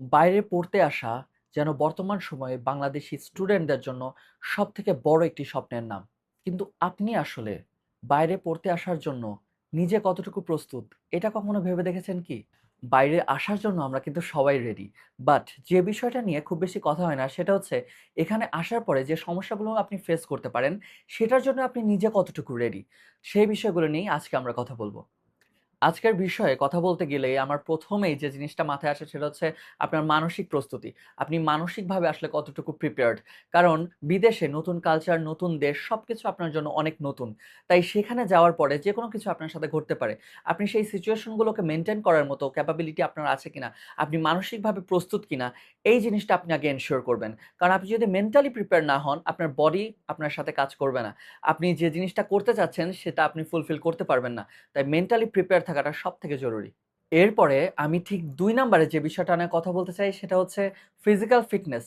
বাইরে পড়তে আসা যেন বর্তমান সময়ে বাংলাদেশি স্টুডেন্টদের জন্য সবথেকে বড় একটি স্বপ্নের নাম। কিন্তু আপনি আসলে বাইরে পড়তে আসার জন্য নিজে কতটুকু প্রস্তুত, এটা কখনো ভেবে দেখেছেন কি? বাইরে আসার জন্য আমরা কিন্তু সবাই রেডি। বাট যে বিষয়টা নিয়ে খুব বেশি কথা হয় না সেটা হচ্ছে এখানে আসার পরে যে সমস্যাগুলো আপনি ফেস করতে পারেন, সেটার জন্য আপনি নিজে কতটুকু রেডি? সেই বিষয়গুলো নিয়েই আজকে আমরা কথা বলব। আজকের বিষয়ে কথা বলতে গেলে আমার ১ম এই যে জিনিসটা মাথায় আসে সেটা হচ্ছে আপনার মানসিক প্রস্তুতি। আপনি মানসিকভাবে আসলে কতটুকু প্রিপেয়ার্ড। কারণ বিদেশে নতুন কালচার, নতুন দেশ সবকিছু আপনার জন্য অনেক নতুন। তাই সেখানে যাওয়ার পরে যেকোনো কিছু আপনার সাথে ঘটতে পারে। আপনি সেই সিচুয়েশন গুলোকে মেইনটেইন করার মতো ক্যাপাবিলিটি আপনার আছে কিনা, আপনি মানসিকভাবে প্রস্তুত কিনা, এই জিনিসটা আপনি আগে এনশিওর করবেন। কারণ আপনি যদি মেন্টালি প্রিপেয়ার না হন, আপনার বডি আপনার সাথে কাজ করবে না। আপনি যে জিনিসটা করতে চাচ্ছেন সেটা আপনি ফুলফিল করতে পারবেন না। তাই মেন্টালি প্রিপেয়ার থাকাটা সবথেকে জরুরি। এরপরে আমি ঠিক ২ নাম্বারে যে বিষয়টা নিয়ে কথা বলতে চাই সেটা হচ্ছে ফিজিক্যাল ফিটনেস।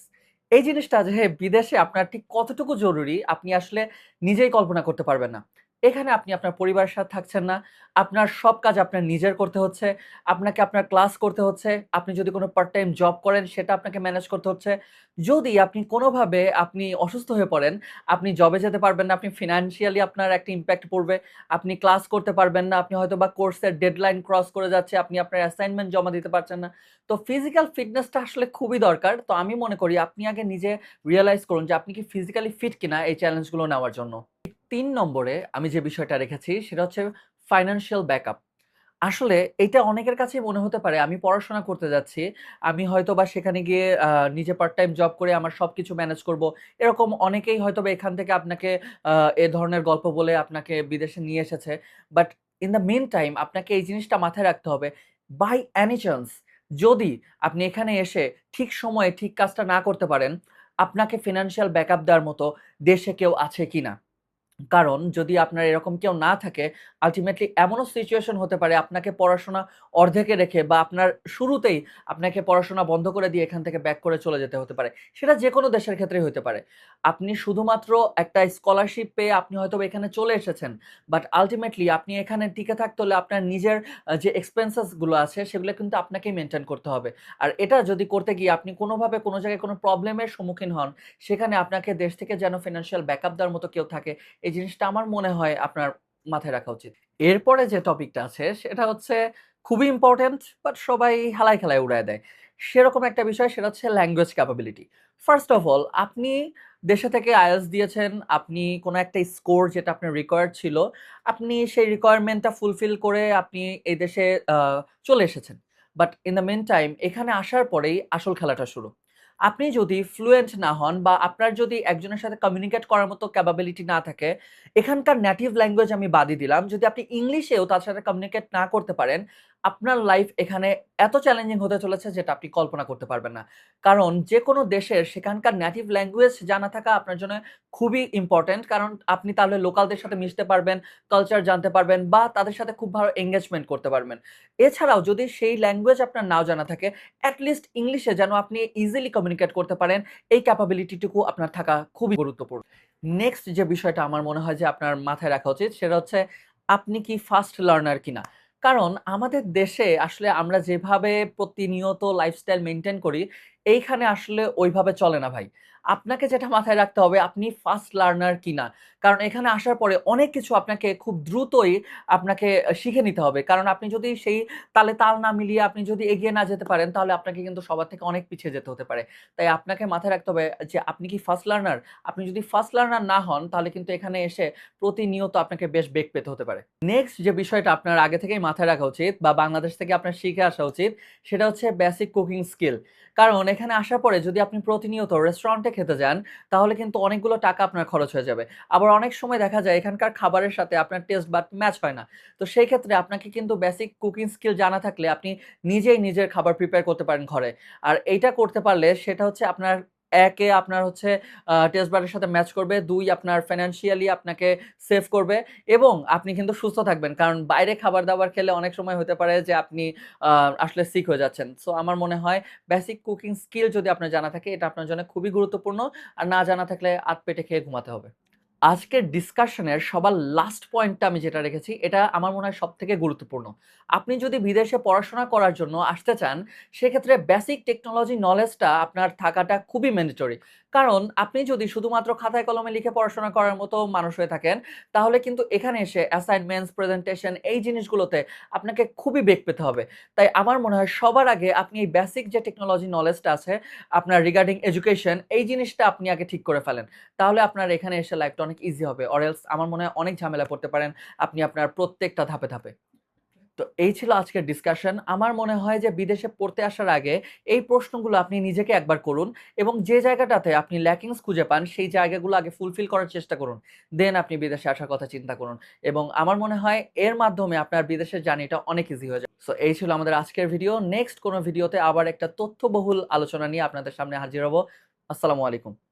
এই জিনিসটা যে বিদেশে আপনার ঠিক কতটুকু জরুরি আপনি আসলে নিজেই কল্পনা করতে পারবেন না। এখানে আপনি আপনার পরিবারের সাথে থাকছেন না। আপনার সব কাজ আপনার নিজের করতে হচ্ছে। আপনাকে আপনার ক্লাস করতে হচ্ছে। আপনি যদি কোনো পার্ট টাইম জব করেন সেটা আপনাকে ম্যানেজ করতে হচ্ছে। যদি আপনি কোনোভাবে অসুস্থ হয়ে পড়েন, আপনি জবে যেতে পারবেন না। আপনি ফিন্যান্সিয়ালি আপনার একটা ইমপ্যাক্ট পড়বে। আপনি ক্লাস করতে পারবেন না। আপনি হয়তোবা কোর্সের ডেডলাইন ক্রস করে যাচ্ছে। আপনি আপনার অ্যাসাইনমেন্ট জমা দিতে পারছেন না। তো ফিজিক্যাল ফিটনেসটা আসলে খুবই দরকার। তো আমি মনে করি আপনি আগে নিজে রিয়ালাইজ করুন যে আপনি কি ফিজিক্যালি ফিট কিনা এই চ্যালেঞ্জগুলো নেওয়ার জন্য। ৩ নম্বরে আমি যে বিষয়টা রেখেছি সেটা হচ্ছে ফাইন্যান্সিয়াল ব্যাকআপ। আসলে এইটা অনেকের কাছেই মনে হতে পারে আমি পড়াশোনা করতে যাচ্ছি। আমি হয়তোবা সেখানে গিয়ে নিজে পার্ট টাইম জব করে আমার সবকিছু ম্যানেজ করব। এরকম অনেকেই হয়তোবা এখান থেকে আপনাকে আ এ ধরনের গল্প বলে আপনাকে বিদেশে নিয়ে এসেছে। But in the meantime আপনাকে এই জিনিসটা মাথায় রাখতে হবে, বাই এনি চান্স যদি আপনি এখানে এসে ঠিক সময়ে ঠিক কাজটা না করতে পারেন, আপনাকে ফিন্যান্সিয়াল ব্যাকআপ দেওয়ার মতো দেশে কেউ আছে কিনা? কারণ যদি আপনার এরকম কেউ না থাকে, আল্টিমেটলি এমনও সিচুয়েশন হতে পারে আপনাকে পড়াশোনা অর্ধেকে রেখে বা আপনার শুরুতেই আপনাকে পড়াশোনা বন্ধ করে দিয়ে এখান থেকে ব্যাক করে চলে যেতে হতে পারে। সেটা যেকোনো দেশের ক্ষেত্রেই হইতে পারে। আপনি শুধুমাত্র একটা স্কলারশিপ পেয়ে আপনি হয়তোবা এখানে চলে এসেছেন। বাট আল্টিমেটলি আপনি এখানে টিকে থাকতে হলে আপনার নিজের যে এক্সপেন্সেস গুলো আছে সেগুলো কিন্তু আপনাকেই মেইনটেইন করতে হবে। আর এটা যদি করতে গিয়ে আপনি কোনোভাবে কোনো জায়গায় কোনো প্রবলেমের সম্মুখীন হন, সেখানে আপনাকে দেশ থেকে যেন ফিন্যান্সিয়াল ব্যাকআপ দেওয়ার মতো কেউ থাকে, এই জিনিসটা আমার মনে হয় আপনার মাথায় রাখা উচিত। এরপরে যে টপিকটা আছে সেটা হচ্ছে খুবই ইম্পোর্টেন্ট বাট সবাই হেলায় খেলায় উড়ায় দেয়। সেরকম একটা বিষয় সেটা হচ্ছে language capability. First of all আপনি দেশে থেকে IELTS দিয়েছেন, আপনি কোনো একটা স্কোর যেটা আপনার রিকোয়ার্ড ছিল, আপনি সেই রিকোয়ারমেন্টটা ফুলফিল করে আপনি এই দেশে আ চলে এসেছেন। But in the meantime এখানে আসার পরেই আসল খেলাটা শুরু। আপনি যদি ফ্লুয়েন্ট না হন বা আপনার যদি একজনের সাথে কমিউনিকেট করার মতো ক্যাপাবিলিটি না থাকে, এখানকার নেটিভ ল্যাঙ্গুয়েজ আমি বাদই দিলাম। যদি আপনি ইংলিশেও তার সাথে কমিউনিকেট না করতে পারেন, আপনার লাইফ এখানে এত চ্যালেঞ্জিং হতে চলেছে যেটা আপনি কল্পনা করতে পারবেন না। কারণ যেকোনো দেশের সেখানকার নেটিভ ল্যাঙ্গুয়েজ জানা থাকা আপনার জন্য খুবই ইম্পোর্টেন্ট। কারণ আপনি তাহলে লোকালদের সাথে মিশতে পারবেন, কালচার জানতে পারবেন বা তাদের সাথে খুব ভালো এনগেজমেন্ট করতে পারবেন। এছাড়াও যদি সেই ল্যাঙ্গুয়েজ আপনার নাও জানা থাকে, এট লিস্ট ইংলিশে যেন আপনি ইজিলি কমিউনিকেট করতে পারেন, এই ক্যাপাবিলিটি টুকু আপনার থাকা খুবই গুরুত্বপূর্ণ। নেক্সট যে বিষয়টা আমার মনে হয় যে আপনার মাথায় রাখা উচিত সেটা হচ্ছে আপনি কি ফাস্ট লার্নার কিনা? কারণ আমাদের দেশে আসলে আমরা যেভাবে প্রতিনিয়ত লাইফস্টাইল মেইনটেইন করি, এইখানে আসলে ওইভাবে চলে না ভাই। আপনাকে যেটা মাথায় রাখতে হবে আপনি ফাস্ট লার্নার কিনা? কারণ এখানে আসার পরে অনেক কিছু আপনাকে খুব দ্রুতই আপনাকে শিখে নিতে হবে। কারণ আপনি যদি সেই তালে তাল না মিলিয়ে আপনি যদি এগিয়ে না যেতে পারেন তাহলে আপনাকে কিন্তু সবার থেকে অনেক পিছিয়ে যেতে হতে পারে। তাই আপনাকে মাথায় রাখতে হবে যে আপনি কি ফার্স্ট লার্নার? আপনি যদি ফার্স্ট লার্নার না হন তাহলে কিন্তু এখানে এসে প্রতিনিয়ত আপনাকে বেশ বেগ পেতে হতে পারে। নেক্সট যে বিষয়টা আপনার আগে থেকেই মাথায় রাখা উচিত বা বাংলাদেশ থেকে আপনার শিখে আসা উচিত সেটা হচ্ছে বেসিক কুকিং স্কিল। কারণ এখানে আসার পরে যদি আপনি প্রতিনিয়ত রেস্টুরেন্টে খেতে যান তাহলে কিন্তু অনেকগুলো টাকা আপনার খরচ হয়ে যাবে। আবার অনেক সময় দেখা যায় এখানকার খাবারের সাথে আপনার টেস্ট বাড ম্যাচ হয় না। তো সেই ক্ষেত্রে আপনাকে কিন্তু বেসিক কুকিং স্কিল জানা থাকলে আপনি নিজেই নিজের খাবার প্রিপেয়ার করতে পারেন ঘরে। আর এইটা করতে পারলে সেটা হচ্ছে আপনার ১ এ আপনার হচ্ছে টেস্ট বাডের সাথে ম্যাচ করবে। ২ আপনার ফিন্যান্সিয়ালি আপনাকে সেভ করবে এবং আপনি কিন্তু সুস্থ থাকবেন। কারণ বাইরে খাবার-দাবার খেলে অনেক সময় হতে পারে যে আপনি আ আসলে সিক হয়ে যাচ্ছেন। সো আমার মনে হয় বেসিক কুকিং স্কিল যদি আপনার জানা থাকে এটা আপনার জন্য খুবই গুরুত্বপূর্ণ। আর না জানা থাকলে আধপেটে খেয়ে ঘুমাতে হবে। আজকের ডিসকাশনের সবার লাস্ট পয়েন্টটা আমি যেটা রেখেছি, এটা আমার মনে হয় সবথেকে গুরুত্বপূর্ণ। আপনি যদি বিদেশে পড়াশোনা করার জন্য আসতে চান, সেক্ষেত্রে বেসিক টেকনোলজি নলেজটা আপনার থাকাটা খুবই ম্যান্ডেটরি। কারণ আপনি যদি শুধুমাত্র খাতায় কলমে লিখে পড়াশোনা করার মতো মানুষ হয়ে থাকেন, তাহলে কিন্তু এখানে এসে অ্যাসাইনমেন্টস, প্রেজেন্টেশন এই জিনিসগুলোতে আপনাকে খুবই বেগ পেতে হবে। তাই আমার মনে হয় সবার আগে আপনি এই বেসিক যে টেকনোলজি নলেজটা আছে আপনার রিগার্ডিং এডুকেশন, এই জিনিসটা আপনি আগে ঠিক করে ফেলেন। তাহলে আপনার এখানে এসে লাইফটা অনেক ইজি হবে। অর এলস আমার মনে হয় অনেক ঝামেলায় পড়তে পারেন আপনি আপনার প্রত্যেকটা ধাপে। তো এই ছিল আজকের ডিসকাশন। আমার মনে হয় যে বিদেশে পড়তে আসার আগে এই প্রশ্নগুলো আপনি নিজেকে একবার করুন এবং যে জায়গাটাতে আপনি ল্যাকিংস খুঁজে পান সেই জায়গাগুলো আগে ফুলফিল করার চেষ্টা করুন। দেন আপনি বিদেশে আসার কথা চিন্তা করুন। এবং আমার মনে হয় এর মাধ্যমে আপনার বিদেশের জার্নিটা অনেক ইজি হয়ে যাবে। সো এই ছিল আমাদের আজকের ভিডিও। নেক্সট কোনো ভিডিওতে আবার একটা তথ্যবহুল আলোচনা নিয়ে আপনাদের সামনে হাজির হব। আসসালামু আলাইকুম।